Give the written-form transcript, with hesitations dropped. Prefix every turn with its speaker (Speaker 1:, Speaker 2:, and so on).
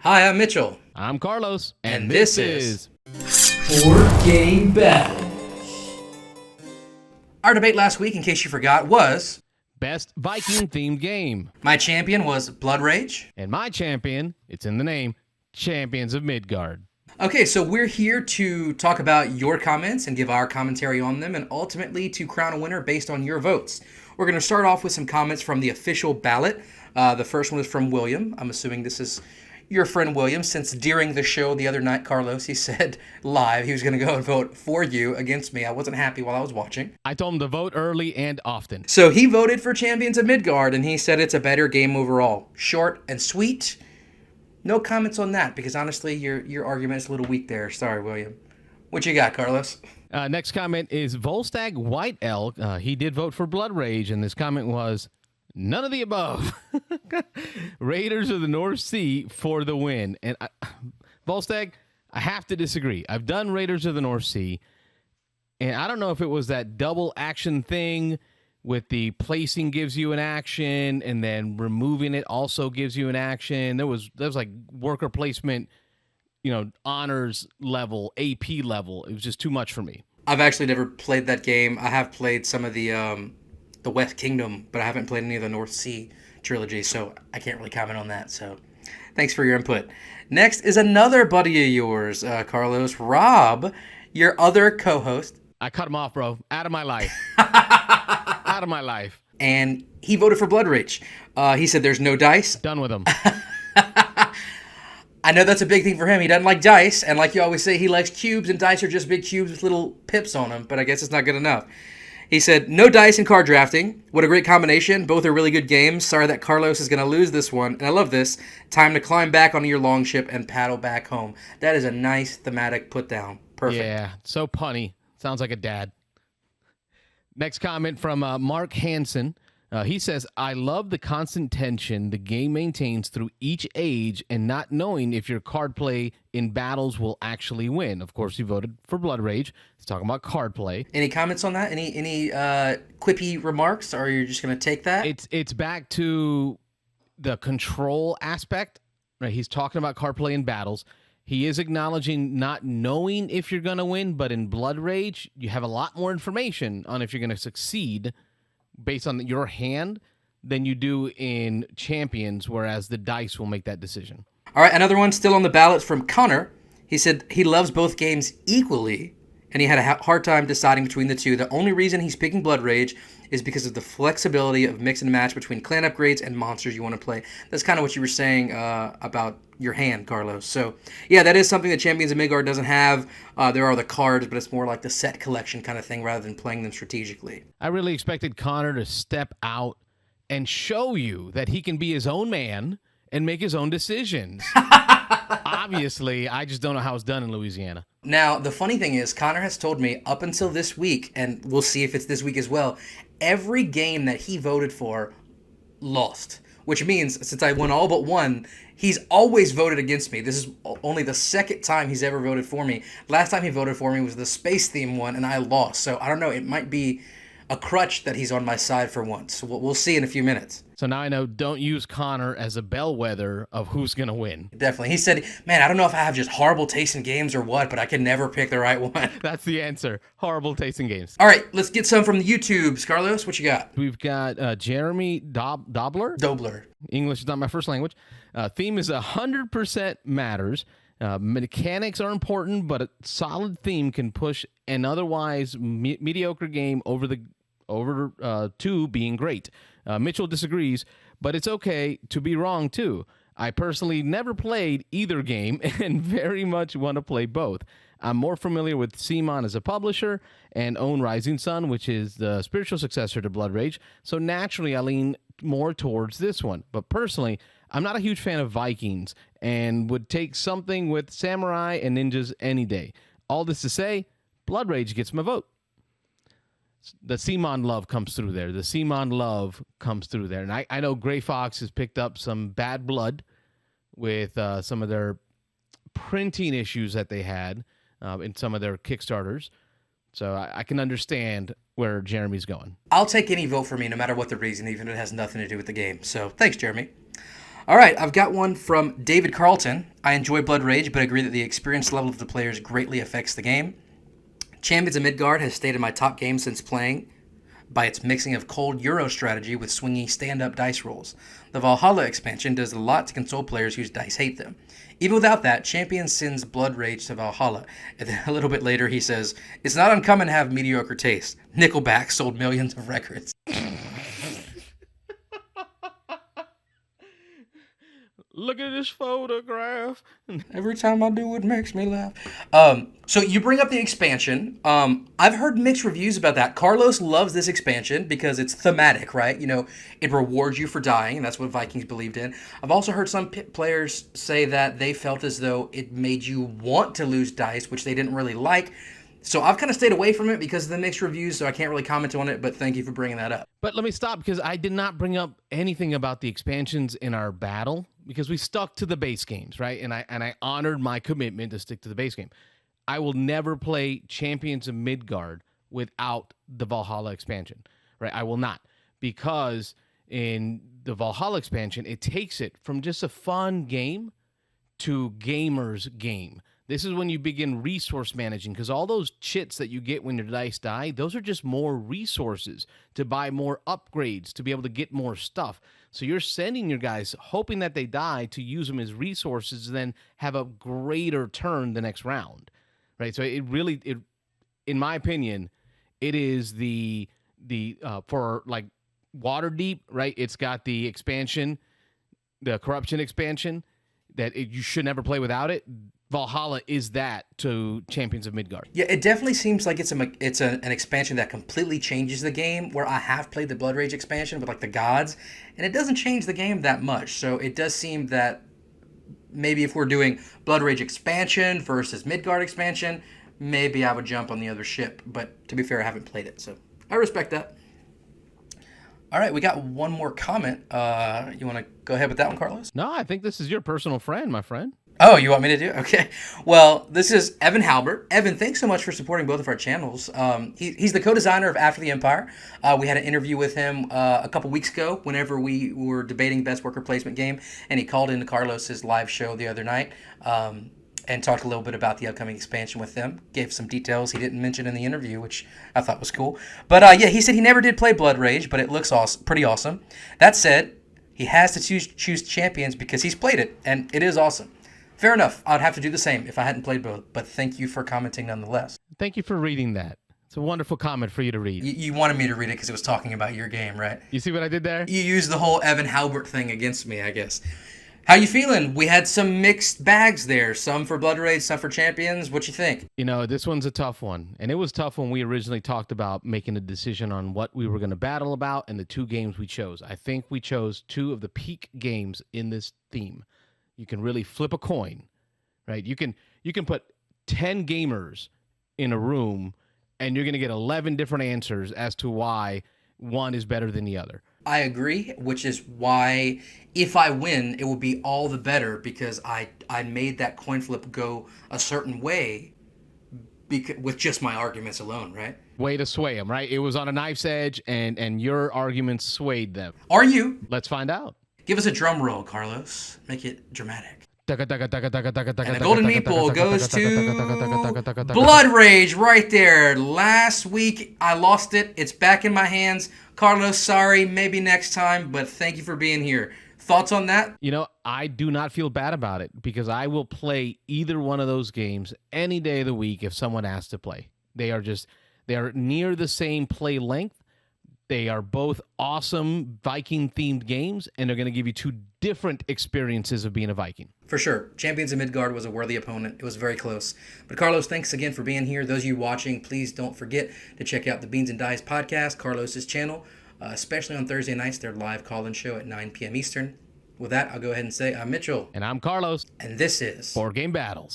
Speaker 1: Hi, I'm Mitchell.
Speaker 2: I'm Carlos.
Speaker 1: And this is
Speaker 3: Board Game Battle.
Speaker 1: Our debate last week, in case you forgot, was
Speaker 2: Best Viking-themed game.
Speaker 1: my champion was Bloodrage.
Speaker 2: And my champion, it's in the name, Champions of Midgard.
Speaker 1: Okay, so we're here to talk about your comments and give our commentary on them, and ultimately to crown a winner based on your votes. We're going to start off with some comments from the official ballot. The first one is from William. I'm assuming this is your friend William, since during the show the other night, Carlos, he said live he was going to go and vote for you against me. I wasn't happy while I was watching.
Speaker 2: I told him to vote early and often.
Speaker 1: So he voted for Champions of Midgard, and he said it's a better game overall. Short and sweet. No comments on that, because honestly, your argument is a little weak there. Sorry, William. What you got, Carlos?
Speaker 2: Next comment is Volstagg White Elk. He did vote for Bloodrage, and this comment was, none of the above. Raiders of the North Sea for the win. And Volstagg, I have to disagree. I've done Raiders of the North Sea, and I don't know if it was that double action thing with the placing gives you an action, and then removing it also gives you an action. There was like worker placement, honors level, AP level. It was just too much for me.
Speaker 1: I've actually never played that game. I have played some of the West Kingdom, but I haven't played any of the North Sea trilogy, so I can't really comment on that. So thanks for your input. Next is another buddy of yours, Carlos. Rob, your other co-host.
Speaker 2: I cut him off, bro. Out of my life. Out of my life.
Speaker 1: And he voted for Bloodrage. He said there's no dice.
Speaker 2: Done with him.
Speaker 1: I know that's a big thing for him. He doesn't like dice, and like you always say, he likes cubes, and dice are just big cubes with little pips on them, but I guess it's not good enough. He said, no dice in card drafting. What a great combination. Both are really good games. Sorry that Carlos is going to lose this one. And I love this. Time to climb back onto your longship and paddle back home. That is a nice thematic put down. Perfect.
Speaker 2: Yeah, so punny. Sounds like a dad. Next comment from Mark Hansen. He says, I love the constant tension the game maintains through each age and not knowing if your card play in battles will actually win. Of course, he voted for Bloodrage. He's talking about card play.
Speaker 1: Any comments on that? Any quippy remarks, or are you just going to take that?
Speaker 2: It's back to the control aspect. Right? He's talking about card play in battles. He is acknowledging not knowing if you're going to win, but in Bloodrage, you have a lot more information on if you're going to succeed based on your hand than you do in Champions, whereas the dice will make that decision.
Speaker 1: All right, another one still on the ballot from Connor. He said he loves both games equally, and he had a hard time deciding between the two. The only reason he's picking Bloodrage is because of the flexibility of mix and match between clan upgrades and monsters you want to play. That's kind of what you were saying about your hand, Carlos. So, yeah, that is something that Champions of Midgard doesn't have. There are the cards, but it's more like the set collection kind of thing rather than playing them strategically.
Speaker 2: I really expected Connor to step out and show you that he can be his own man and make his own decisions. Obviously, I just don't know how it's done in Louisiana.
Speaker 1: Now, the funny thing is, Connor has told me up until this week, and we'll see if it's this week as well, every game that he voted for lost. Which means, since I won all but one, he's always voted against me. This is only the second time he's ever voted for me. Last time he voted for me was the space theme one, and I lost. So, I don't know, it might be a crutch that he's on my side for once. So we'll see in a few minutes.
Speaker 2: So now I know, don't use Connor as a bellwether of who's going to win.
Speaker 1: Definitely. He said, man, I don't know if I have just horrible taste in games or what, but I can never pick the right one.
Speaker 2: That's the answer. Horrible taste in games.
Speaker 1: All right, let's get some from the YouTubes. Carlos, what you got?
Speaker 2: We've got Jeremy Dobler.
Speaker 1: Dobler.
Speaker 2: English is not my first language. Theme is 100% matters. Mechanics are important, but a solid theme can push an otherwise mediocre game over to being great. Mitchell disagrees, but it's okay to be wrong too. I personally never played either game and very much want to play both. I'm more familiar with CMON as a publisher and own Rising Sun, which is the spiritual successor to Bloodrage, so naturally I lean more towards this one. But personally, I'm not a huge fan of Vikings and would take something with samurai and ninjas any day. All this to say, Bloodrage gets my vote. The CMON love comes through there. And I know Gray Fox has picked up some bad blood with some of their printing issues that they had in some of their Kickstarters. So I can understand where Jeremy's going.
Speaker 1: I'll take any vote for me, no matter what the reason, even if it has nothing to do with the game. So thanks, Jeremy. All right, I've got one from David Carlton. I enjoy Blood Rage, but agree that the experience level of the players greatly affects the game. Champions of Midgard has stayed in my top game since playing by its mixing of cold Euro strategy with swingy stand-up dice rolls. The Valhalla expansion does a lot to console players whose dice hate them. Even without that, Champion sends Blood Rage to Valhalla, and then a little bit later he says, "It's not uncommon to have mediocre taste. Nickelback sold millions of records."
Speaker 2: Look at this photograph.
Speaker 1: Every time I do, it makes me laugh. So you bring up the expansion. I've heard mixed reviews about that. Carlos loves this expansion because it's thematic, right? You know, it rewards you for dying, and that's what Vikings believed in. I've also heard some players say that they felt as though it made you want to lose dice, which they didn't really like. So I've kind of stayed away from it because of the mixed reviews, so I can't really comment on it, but thank you for bringing that up.
Speaker 2: But let me stop because I did not bring up anything about the expansions in our battle because we stuck to the base games, right? And I honored my commitment to stick to the base game. I will never play Champions of Midgard without the Valhalla expansion, right? I will not, because in the Valhalla expansion, it takes it from just a fun game to gamer's game. This is when you begin resource managing, because all those chits that you get when your dice die, those are just more resources to buy more upgrades, to be able to get more stuff. So you're sending your guys, hoping that they die, to use them as resources, and then have a greater turn the next round, right? So it really, in my opinion, it is the for like Waterdeep, right? It's got the expansion, the corruption expansion, that you should never play without it. Valhalla is that to Champions of Midgard.
Speaker 1: Yeah, it definitely seems like it's an expansion that completely changes the game, where I have played the Blood Rage expansion with like the gods, and it doesn't change the game that much. So it does seem that maybe if we're doing Blood Rage expansion versus Midgard expansion, maybe I would jump on the other ship. But to be fair, I haven't played it, so I respect that. All right, we got one more comment. You want to go ahead with that one, Carlos?
Speaker 2: No, I think this is your personal friend, my friend.
Speaker 1: Oh, you want me to do it? Okay. Well, this is Evan Halbert. Evan, thanks so much for supporting both of our channels. He's the co-designer of After the Empire. We had an interview with him a couple weeks ago whenever we were debating best worker placement game, and he called into Carlos's live show the other night and talked a little bit about the upcoming expansion with them. Gave some details he didn't mention in the interview, which I thought was cool. But yeah, he said he never did play Blood Rage, but it looks pretty awesome. That said, he has to choose champions because he's played it, and it is awesome. Fair enough. I'd have to do the same if I hadn't played both, but thank you for commenting nonetheless.
Speaker 2: Thank you for reading that. It's a wonderful comment for you to read.
Speaker 1: You wanted me to read it because it was talking about your game, right?
Speaker 2: You see what I did there?
Speaker 1: You used the whole Evan Halbert thing against me, I guess. How you feeling? We had some mixed bags there. Some for Blood Rage, some for Champions. What you think?
Speaker 2: You know, this one's a tough one. And it was tough when we originally talked about making a decision on what we were going to battle about and the two games we chose. I think we chose two of the peak games in this theme. You can really flip a coin. Right, you can put 10 gamers in a room, and you're going to get 11 different answers as to why one is better than the other.
Speaker 1: I agree, which is why if I win, it will be all the better because I made that coin flip go a certain way with just my arguments alone, right?
Speaker 2: Way to sway them, right? It was on a knife's edge, and your arguments swayed them.
Speaker 1: Are you?
Speaker 2: Let's find out.
Speaker 1: Give us a drum roll, Carlos. Make it dramatic. And the golden meeple goes to Blood Rage right there. Last week, I lost it. It's back in my hands. Carlos, sorry. Maybe next time, but thank you for being here. Thoughts on that?
Speaker 2: You know, I do not feel bad about it because I will play either one of those games any day of the week if someone asks to play. They are near the same play length. They are both awesome Viking-themed games, and they're going to give you two different experiences of being a Viking.
Speaker 1: For sure. Champions of Midgard was a worthy opponent. It was very close. But Carlos, thanks again for being here. Those of you watching, please don't forget to check out the Beans and Dice podcast, Carlos's channel, especially on Thursday nights, their live call-in show at 9 p.m. Eastern. With that, I'll go ahead and say I'm Mitchell.
Speaker 2: And I'm Carlos.
Speaker 1: And this is
Speaker 2: Board Game Battles.